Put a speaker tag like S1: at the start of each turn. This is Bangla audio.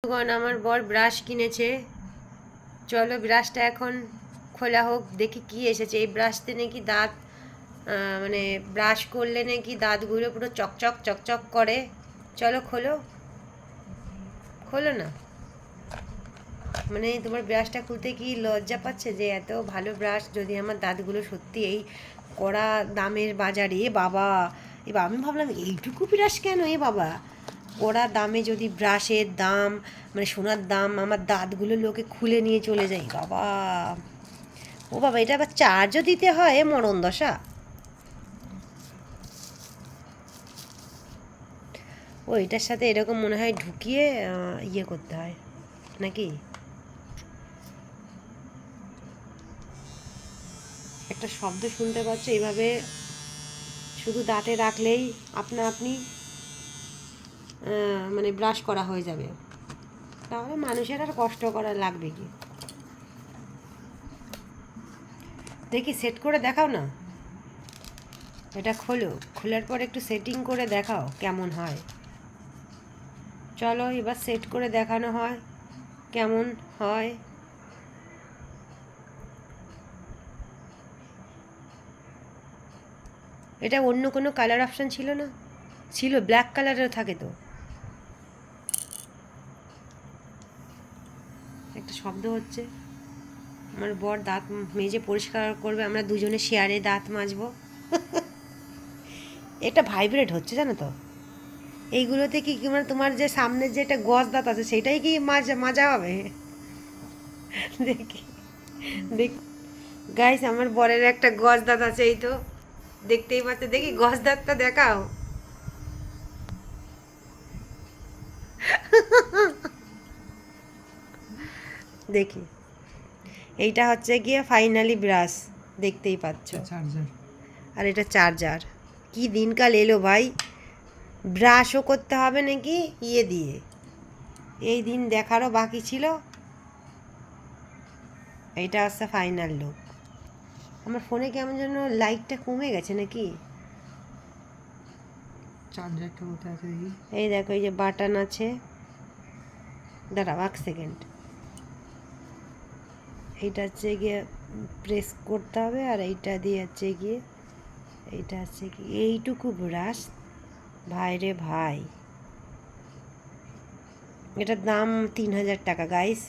S1: আমার বর ব্রাশ কিনেছে, চলো ব্রাশটা এখন খোলা হোক, দেখি কি এসেছে। এই ব্রাশতে নাকি দাঁত মানে ব্রাশ করলে নাকি দাঁতগুলো পুরো চকচক চকচক করে। চলো খোলো, খোলো না। মানে তোমার ব্রাশটা খুলতে কি লজ্জা পাচ্ছে যে এত ভালো ব্রাশ, যদি আমার দাঁতগুলো সত্যি এই কড়া দামের বাজারে, বাবা এবার আমি ভাবলাম এইটুকু ব্রাশ কেন বাবা, কড়া দামে যদি ব্রাশের দাম মানে সোনার দাম, আমার দাঁতগুলো লোকে খুলে নিয়ে চলে যায় বাবা। ও বাবা, এটা আবার চার্জও দিতে হয়, মরণ দশা। ও এটার সাথে এরকম মনে হয় ঢুকিয়ে ইয়ে করতে হয় নাকি। একটা শব্দ শুনতে পাচ্ছ, এইভাবে শুধু দাঁতে রাখলেই আপনি মানে ব্রাশ করা হয়ে যাবে, তাহলে মানুষের আর কষ্ট করা লাগবে কি। দেখি সেট করে দেখাও না, এটা খোলো, খোলার পর একটু সেটিং করে দেখাও কেমন হয়। চলো এবার সেট করে দেখানো হয় কেমন হয়। এটা অন্য কোনো কালার অপশান ছিল না? ছিল, ব্ল্যাক কালারেরও থাকে তো। একটা শব্দ হচ্ছে, আমার বর দাঁত মেজে পরিষ্কার করবে, আমরা দুজনে শেয়ারে দাঁত মাজবো। এটা ভাইব্রেট হচ্ছে জানো তো। এইগুলোতে কি মানে তোমার যে সামনের যে একটা গজ দাঁত আছে সেটাই কি মাজা হবে? দেখি দেখ গাইস, আমার বরের একটা গজ দাঁত আছে, এই তো দেখতেই পাচ্ছে, দেখি গজ দাঁতটা দেখাও। দেখি, এইটা হচ্ছে গিয়ে ফাইনালি ব্রাশ, দেখতেই পাচ্ছ। আর এটা চার্জার। কি দিনকাল এলো ভাই, ব্রাশও করতে হবে নাকি ইয়ে দিয়ে, এই দিন দেখারও বাকি ছিল। এইটা হচ্ছে ফাইনাল লুক। আমার ফোনে কেমন যেন লাইটটা কমে গেছে নাকি।
S2: চার্জারটা কোথায় আছে দেখি।
S1: এই দেখো, এই যে বাটন আছে, দাঁড়াও 1 সেকেন্ড। এইটা হচ্ছে গিয়ে প্রেস করতে হবে, আর এইটা দিয়ে হচ্ছে গিয়ে, এইটা হচ্ছে কি এইটুকু ব্রাশ, ভাই রে ভাই, এটার দাম 3000 টাকা গাইস।